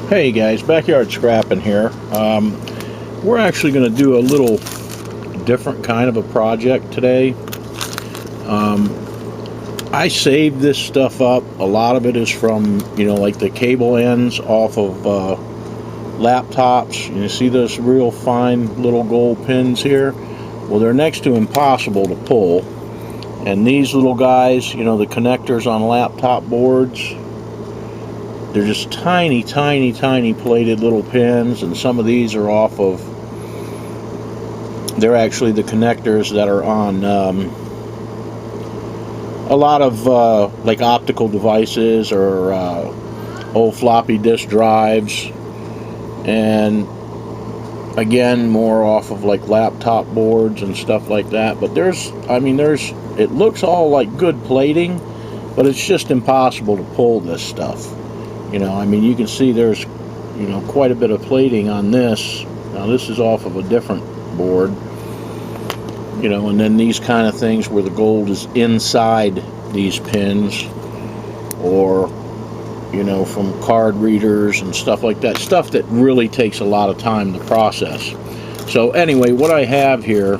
Hey guys, backyard scrapping here. We're actually going to do a little different kind of a project today. I saved this stuff up. A lot of it is from, like the cable ends off of laptops. You see those real fine little gold pins here? Well, they're next to impossible to pull. And these little guys, the connectors on laptop boards, they're just tiny, tiny, tiny plated little pins, and some of these are off of, they're actually the connectors that are on a lot of like optical devices or old floppy disk drives, and again, more off of like laptop boards and stuff like that. But it looks all like good plating, but it's just impossible to pull this stuff. You can see there's, quite a bit of plating on this. Now this is off of a different board, and then these kind of things where the gold is inside these pins, or, from card readers and stuff like that. Stuff that really takes a lot of time to process. So anyway, what I have here,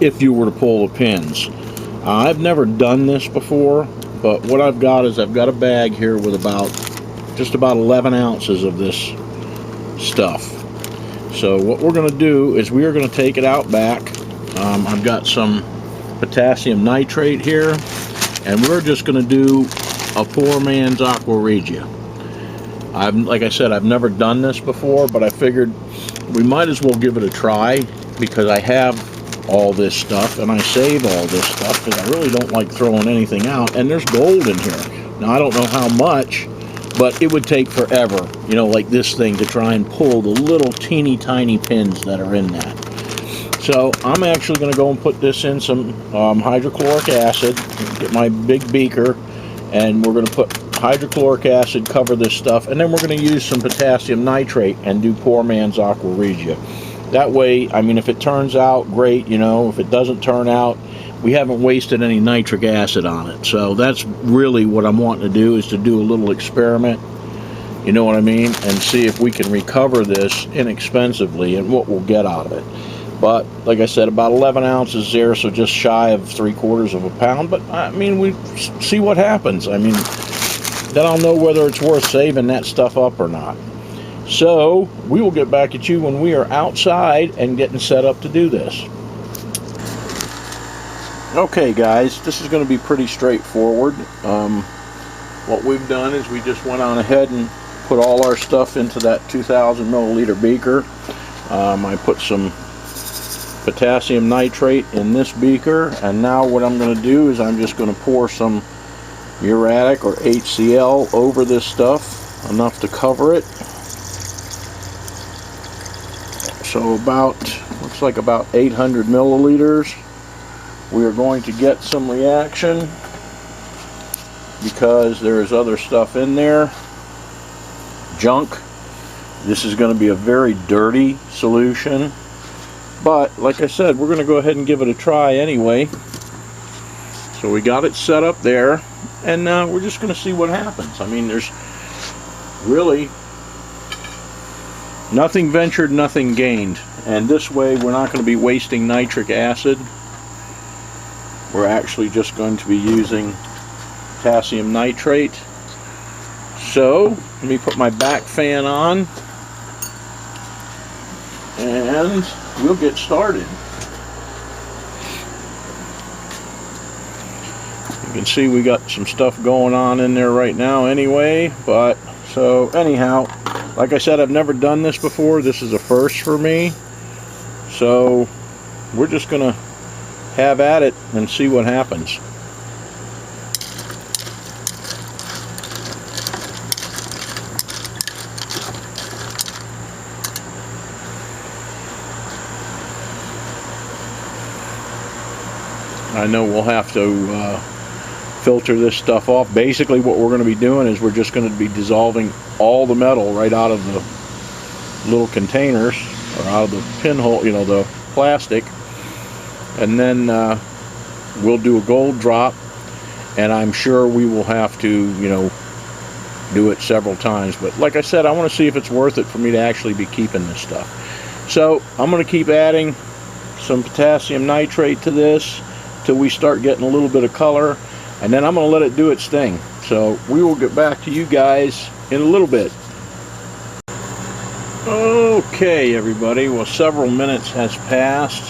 if you were to pull the pins, I've never done this before, but what I've got is I've got a bag here with just about 11 ounces of this stuff. So what we're going to do is we are going to take it out back. I've got some potassium nitrate here, and we're just going to do a poor man's aqua regia. Like I said, I've never done this before, but I figured we might as well give it a try, because I have all this stuff and I save all this stuff because I really don't like throwing anything out, and there's gold in here. Now I don't know how much, but it would take forever, like this thing, to try and pull the little teeny tiny pins that are in that. So I'm actually going to go and put this in some hydrochloric acid, get my big beaker, and we're going to put hydrochloric acid, cover this stuff, and then we're going to use some potassium nitrate and do poor man's aqua regia. That way, if it turns out, great, if it doesn't turn out, we haven't wasted any nitric acid on it. So that's really what I'm wanting to do, is to do a little experiment, and see if we can recover this inexpensively and what we'll get out of it. But like I said, about 11 ounces there, so just shy of 3/4 of a pound. But we see what happens. Then I'll know whether it's worth saving that stuff up or not. So we will get back at you when we are outside and getting set up to do this. Okay guys, this is going to be pretty straightforward. What we've done is we just went on ahead and put all our stuff into that 2,000 milliliter beaker. I put some potassium nitrate in this beaker, and now what I'm going to do is I'm just going to pour some uric or HCl over this stuff, enough to cover it. So looks like about 800 milliliters. We are going to get some reaction because there is other stuff in there, junk. This is going to be a very dirty solution, but like I said, we're going to go ahead and give it a try anyway. So we got it set up there, and we're just going to see what happens. There's really nothing ventured, nothing gained, and this way we're not going to be wasting nitric acid. We're actually just going to be using potassium nitrate. So let me put my back fan on, and we'll get started. You can see we got some stuff going on in there right now anyway. But so anyhow, like I said, I've never done this before. This is a first for me. So we're just gonna have at it and see what happens. I know we'll have to filter this stuff off. Basically what we're going to be doing is we're just going to be dissolving all the metal right out of the little containers, or out of the pinhole, the plastic, and then we'll do a gold drop, and I'm sure we will have to, do it several times. But like I said, I want to see if it's worth it for me to actually be keeping this stuff. So I'm going to keep adding some potassium nitrate to this till we start getting a little bit of color, and then I'm going to let it do its thing. So we will get back to you guys in a little bit. Okay, everybody, well, several minutes has passed.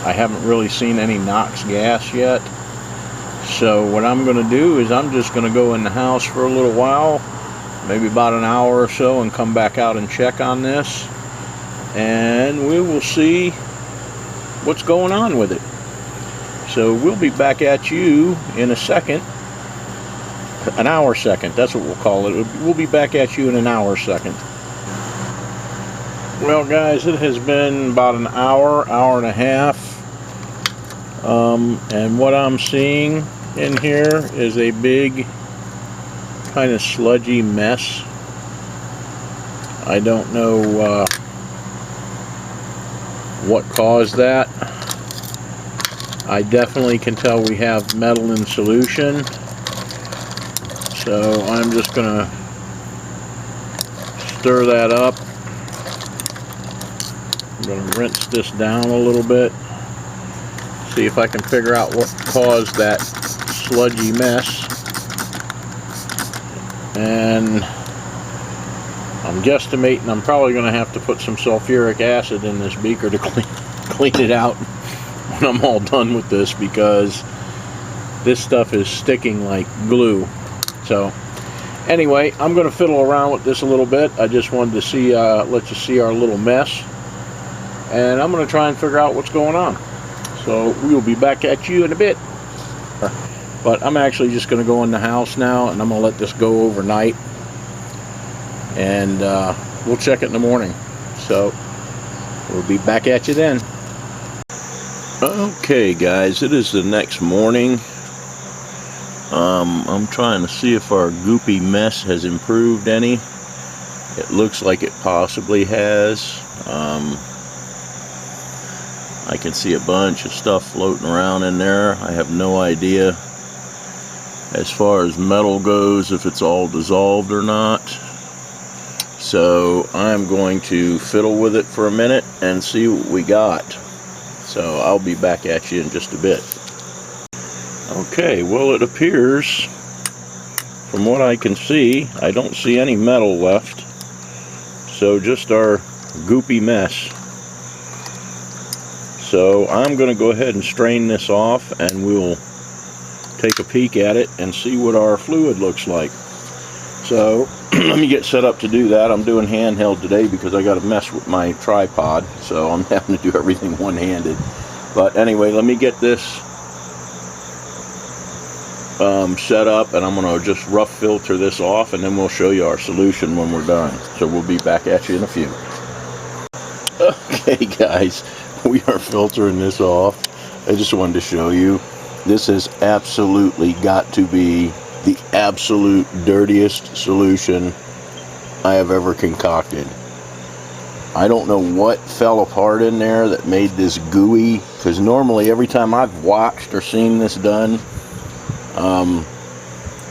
I haven't really seen any NOx gas yet. So what I'm going to do is I'm just going to go in the house for a little while, maybe about an hour or so, and come back out and check on this. And we will see what's going on with it. So we'll be back at you in a second. An hour second, that's what we'll call it. We'll be back at you in an hour second. Well, guys, it has been about an hour and a half. And what I'm seeing in here is a big kind of sludgy mess. I don't know what caused that. I definitely can tell we have metal in solution. So I'm just going to stir that up. I'm going to rinse this down a little bit. See if I can figure out what caused that sludgy mess. And I'm guesstimating I'm probably going to have to put some sulfuric acid in this beaker to clean it out when I'm all done with this, because this stuff is sticking like glue. So anyway, I'm going to fiddle around with this a little bit. I just wanted to see, let you see our little mess. And I'm going to try and figure out what's going on. So we will be back at you in a bit. But I'm actually just going to go in the house now, and I'm going to let this go overnight. And we'll check it in the morning. So we'll be back at you then. Okay, guys, it is the next morning. I'm trying to see if our goopy mess has improved any. It looks like it possibly has. I can see a bunch of stuff floating around in there. I have no idea as far as metal goes if it's all dissolved or not. So I'm going to fiddle with it for a minute and see what we got. So I'll be back at you in just a bit. Okay, well, it appears, from what I can see, I don't see any metal left. So just our goopy mess. So I'm going to go ahead and strain this off, and we'll take a peek at it and see what our fluid looks like. So let me get set up to do that. I'm doing handheld today because I got to mess with my tripod, so I'm having to do everything one-handed. But anyway, let me get this set up, and I'm going to just rough filter this off, and then we'll show you our solution when we're done. So we'll be back at you in a few. Okay, guys, we are filtering this off. I just wanted to show you. This has absolutely got to be the absolute dirtiest solution I have ever concocted. I don't know what fell apart in there that made this gooey, because normally every time I've watched or seen this done,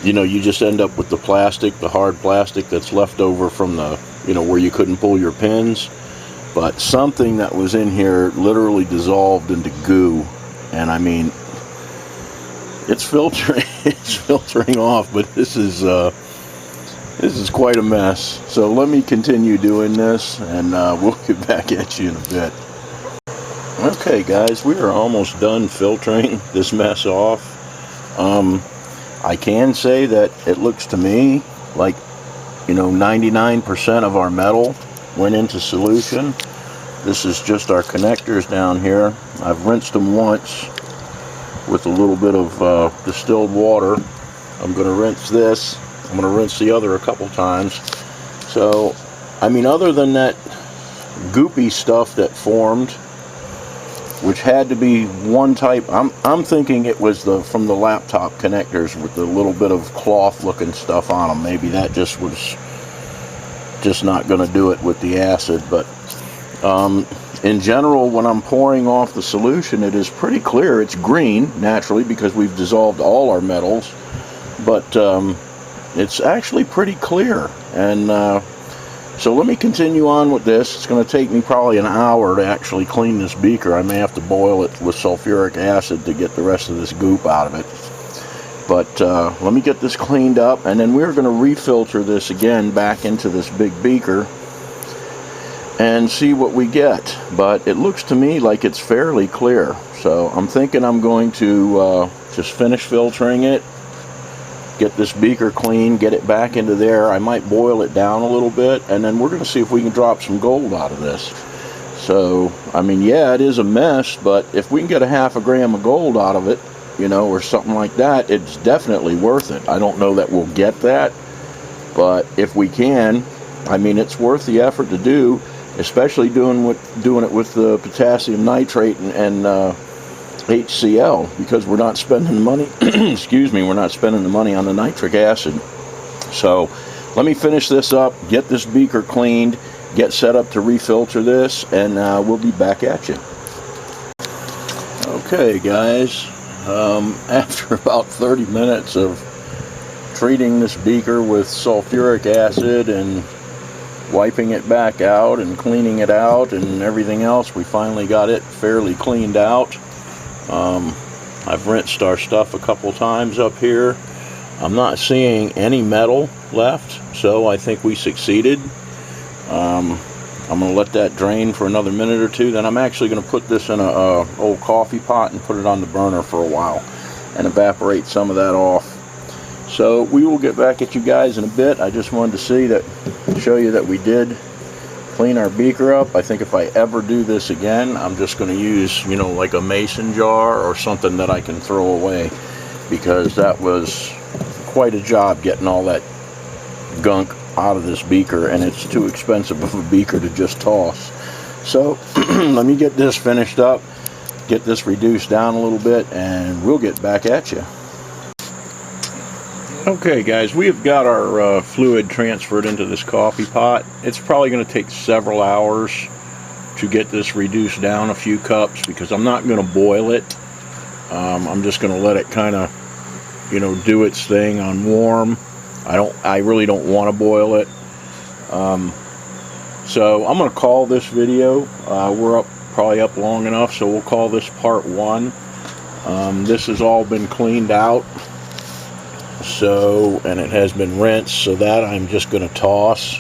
you know, you just end up with the plastic, the hard plastic that's left over from the, you know, where you couldn't pull your pins. But something that was in here literally dissolved into goo, and I mean, it's filtering off, but this is quite a mess. So let me continue doing this, and we'll get back at you in a bit. Okay, guys, we are almost done filtering this mess off. I can say that it looks to me like, you know, 99% of our metal went into solution. This is just our connectors down here. I've rinsed them once with a little bit of distilled water. I'm going to rinse this. I'm going to rinse the other a couple times. So, I mean, other than that goopy stuff that formed, which had to be one type, I'm thinking it was from the laptop connectors with the little bit of cloth looking stuff on them. Maybe that just was just not going to do it with the acid. But in general, when I'm pouring off the solution, it is pretty clear. It's green, naturally, because we've dissolved all our metals. but it's actually pretty clear. And so let me continue on with this. It's going to take me probably an hour to actually clean this beaker. I may have to boil it with sulfuric acid to get the rest of this goop out of it. But let me get this cleaned up, and then we're going to refilter this again back into this big beaker and see what we get. But it looks to me like it's fairly clear. So I'm thinking I'm going to just finish filtering it, get this beaker clean, get it back into there. I might boil it down a little bit, and then we're going to see if we can drop some gold out of this. So, I mean, yeah, it is a mess, but if we can get a half a gram of gold out of it, you know, or something like that, it's definitely worth it. I don't know that we'll get that, but if we can, I mean, it's worth the effort to do, especially doing it with the potassium nitrate and HCl, because we're not spending the money excuse me, we're not spending the money on the nitric acid. So let me finish this up, get this beaker cleaned, get set up to refilter this, and we'll be back at you. Okay guys, after about 30 minutes of treating this beaker with sulfuric acid and wiping it back out and cleaning it out and everything else, we finally got it fairly cleaned out. I've rinsed our stuff a couple times up here. I'm not seeing any metal left, so I think we succeeded. I'm going to let that drain for another minute or two. Then I'm actually going to put this in a old coffee pot and put it on the burner for a while and evaporate some of that off. So we will get back at you guys in a bit. I just wanted to show you that we did clean our beaker up. I think if I ever do this again, I'm just going to use, you know, like a mason jar or something that I can throw away, because that was quite a job getting all that gunk out of this beaker, and it's too expensive of a beaker to just toss. So let me get this finished up, get this reduced down a little bit, and we'll get back at you. Okay guys, we have got our fluid transferred into this coffee pot. It's probably going to take several hours to get this reduced down a few cups, because I'm not going to boil it. I'm just going to let it kind of, you know, do its thing on warm. I really don't want to boil it. So I'm going to call this video. We're probably up long enough, so we'll call this part 1. This has all been cleaned out. So, and it has been rinsed, so that I'm just going to toss.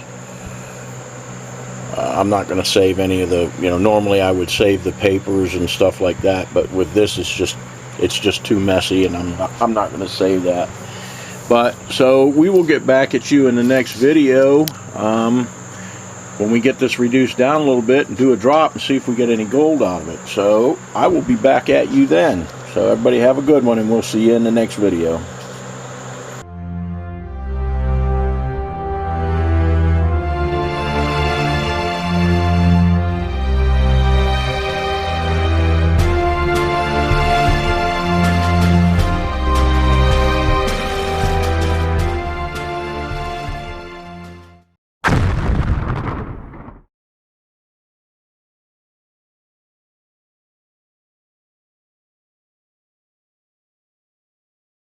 I'm not going to save any of the, you know, normally I would save the papers and stuff like that, but with this it's just too messy, and I'm not going to save that. But so we will get back at you in the next video when we get this reduced down a little bit and do a drop and see if we get any gold out of it. So I will be back at you then. So everybody have a good one, and we'll see you in the next video.